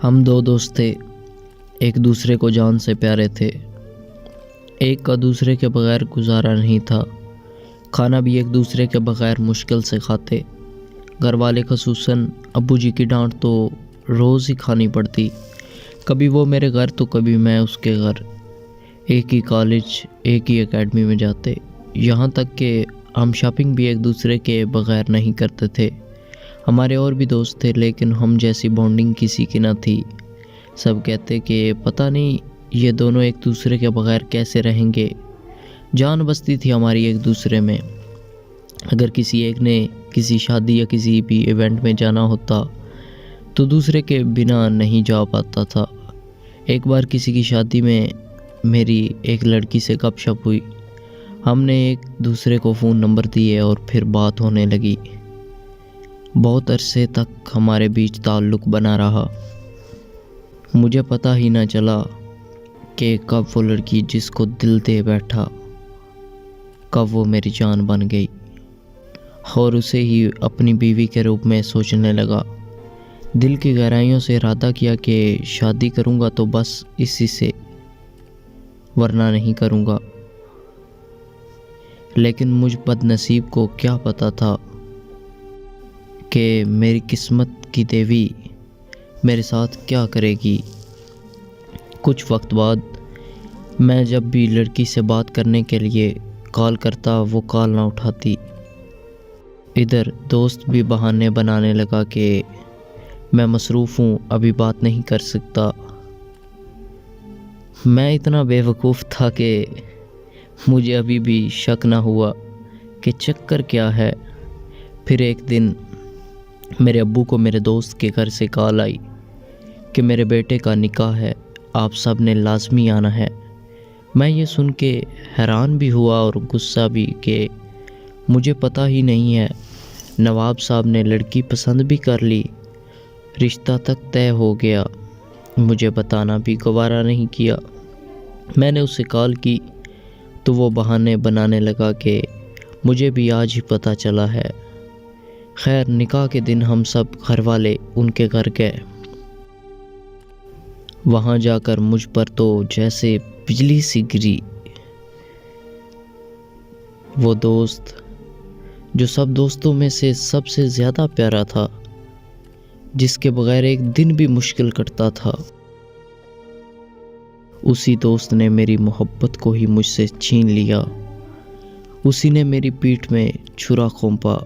ہم دو دوست تھے، ایک دوسرے کو جان سے پیارے تھے۔ ایک کا دوسرے کے بغیر گزارا نہیں تھا، کھانا بھی ایک دوسرے کے بغیر مشکل سے کھاتے۔ گھر والے خصوصاً ابو جی کی ڈانٹ تو روز ہی کھانی پڑتی، کبھی وہ میرے گھر تو کبھی میں اس کے گھر۔ ایک ہی کالج، ایک ہی اکیڈمی میں جاتے، یہاں تک کہ ہم شاپنگ بھی ایک دوسرے کے بغیر نہیں کرتے تھے۔ ہمارے اور بھی دوست تھے لیکن ہم جیسی بانڈنگ کسی کی نہ تھی۔ سب کہتے کہ پتہ نہیں یہ دونوں ایک دوسرے کے بغیر کیسے رہیں گے۔ جان بستی تھی ہماری ایک دوسرے میں۔ اگر کسی ایک نے کسی شادی یا کسی بھی ایونٹ میں جانا ہوتا تو دوسرے کے بنا نہیں جا پاتا تھا۔ ایک بار کسی کی شادی میں میری ایک لڑکی سے گپ شپ ہوئی، ہم نے ایک دوسرے کو فون نمبر دیے اور پھر بات ہونے لگی۔ بہت عرصے تک ہمارے بیچ تعلق بنا رہا۔ مجھے پتہ ہی نہ چلا کہ کب وہ لڑکی جس کو دل دے بیٹھا، کب وہ میری جان بن گئی اور اسے ہی اپنی بیوی کے روپ میں سوچنے لگا۔ دل کی گہرائیوں سے ارادہ کیا کہ شادی کروں گا تو بس اسی سے، ورنہ نہیں کروں گا۔ لیکن مجھ بد نصیب کو کیا پتہ تھا کہ میری قسمت کی دیوی میرے ساتھ کیا کرے گی۔ کچھ وقت بعد میں جب بھی لڑکی سے بات کرنے کے لیے کال کرتا وہ کال نہ اٹھاتی۔ ادھر دوست بھی بہانے بنانے لگا کہ میں مصروف ہوں، ابھی بات نہیں کر سکتا۔ میں اتنا بے وقوف تھا کہ مجھے ابھی بھی شک نہ ہوا کہ چکر کیا ہے۔ پھر ایک دن میرے ابو کو میرے دوست کے گھر سے کال آئی کہ میرے بیٹے کا نکاح ہے، آپ سب نے لازمی آنا ہے۔ میں یہ سن کے حیران بھی ہوا اور غصہ بھی کہ مجھے پتہ ہی نہیں ہے۔ نواب صاحب نے لڑکی پسند بھی کر لی، رشتہ تک طے ہو گیا، مجھے بتانا بھی گوارا نہیں کیا۔ میں نے اسے کال کی تو وہ بہانے بنانے لگا کہ مجھے بھی آج ہی پتہ چلا ہے۔ خیر، نکاح کے دن ہم سب گھر والے ان کے گھر گئے۔ وہاں جا کر مجھ پر تو جیسے بجلی سی گری۔ وہ دوست جو سب دوستوں میں سے سب سے زیادہ پیارا تھا، جس کے بغیر ایک دن بھی مشکل کٹتا تھا، اسی دوست نے میری محبت کو ہی مجھ سے چھین لیا۔ اسی نے میری پیٹھ میں چھرا کھونپا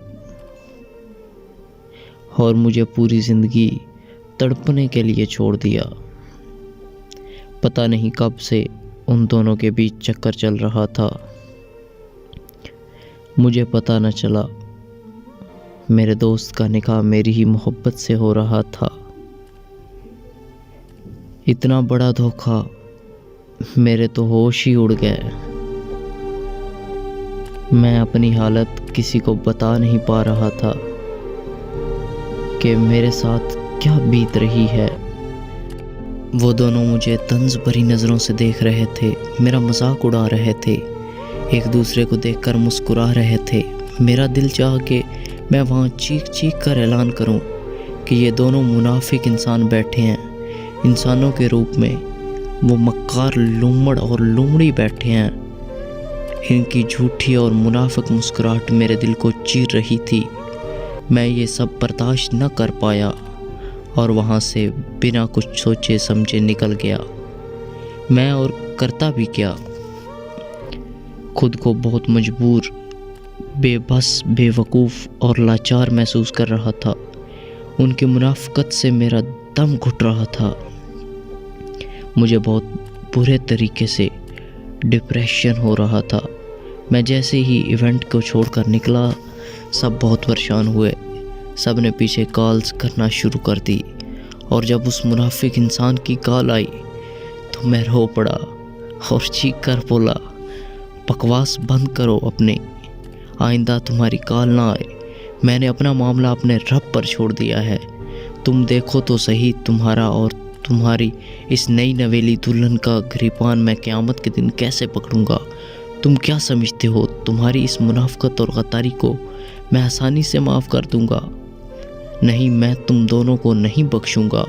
اور مجھے پوری زندگی تڑپنے کے لیے چھوڑ دیا۔ پتہ نہیں کب سے ان دونوں کے بیچ چکر چل رہا تھا، مجھے پتہ نہ چلا۔ میرے دوست کا نکاح میری ہی محبت سے ہو رہا تھا۔ اتنا بڑا دھوکہ، میرے تو ہوش ہی اڑ گئے۔ میں اپنی حالت کسی کو بتا نہیں پا رہا تھا کہ میرے ساتھ کیا بیت رہی ہے۔ وہ دونوں مجھے طنز بھری نظروں سے دیکھ رہے تھے، میرا مذاق اڑا رہے تھے، ایک دوسرے کو دیکھ کر مسکرا رہے تھے۔ میرا دل چاہ کہ میں وہاں چیخ چیخ کر اعلان کروں کہ یہ دونوں منافق انسان بیٹھے ہیں، انسانوں کے روپ میں۔ وہ مکار لومڑ اور لومڑی بیٹھے ہیں۔ ان کی جھوٹی اور منافق مسکراہٹ میرے دل کو چیر رہی تھی۔ میں یہ سب برداشت نہ کر پایا اور وہاں سے بنا کچھ سوچے سمجھے نکل گیا۔ میں اور کرتا بھی کیا، خود کو بہت مجبور، بے بس، بے وقوف اور لاچار محسوس کر رہا تھا۔ ان کی منافقت سے میرا دم گھٹ رہا تھا۔ مجھے بہت برے طریقے سے ڈپریشن ہو رہا تھا۔ میں جیسے ہی ایونٹ کو چھوڑ کر نکلا، سب بہت پریشان ہوئے، سب نے پیچھے کالز کرنا شروع کر دی، اور جب اس منافق انسان کی کال آئی تو میں رو پڑا اور چیخ کر بولا، بکواس بند کرو اپنی، آئندہ تمہاری کال نہ آئے۔ میں نے اپنا معاملہ اپنے رب پر چھوڑ دیا ہے۔ تم دیکھو تو صحیح، تمہارا اور تمہاری اس نئی نویلی دلہن کا گریبان میں قیامت کے دن کیسے پکڑوں گا۔ تم کیا سمجھتے ہو تمہاری اس منافقت اور غداری کو میں آسانی سے معاف کر دوں گا؟ نہیں، میں تم دونوں کو نہیں بخشوں گا۔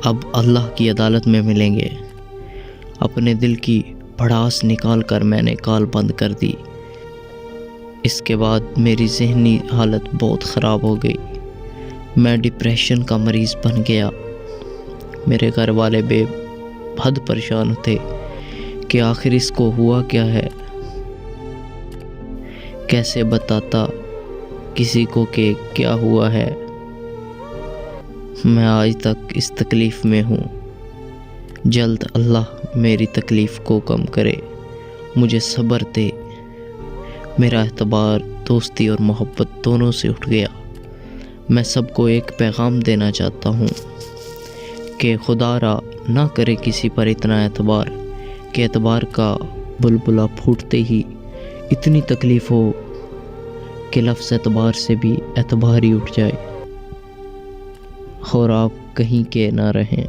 اب اللہ کی عدالت میں ملیں گے۔ اپنے دل کی بھڑاس نکال کر میں نے کال بند کر دی۔ اس کے بعد میری ذہنی حالت بہت خراب ہو گئی، میں ڈپریشن کا مریض بن گیا۔ میرے گھر والے بے حد پریشان تھے کہ آخر اس کو ہوا کیا ہے، کیسے بتاتا کسی کو کہ کیا ہوا ہے۔ میں آج تک اس تکلیف میں ہوں۔ جلد اللہ میری تکلیف کو کم کرے، مجھے صبر دے۔ میرا اعتبار دوستی اور محبت دونوں سے اٹھ گیا۔ میں سب کو ایک پیغام دینا چاہتا ہوں کہ خدا را نہ کرے کسی پر اتنا اعتبار کہ اعتبار کا بلبلہ پھوٹتے ہی اتنی تکلیف ہو کہ لفظ اعتبار سے بھی اعتبار ہی اٹھ جائے اور آپ کہیں کے نہ رہیں۔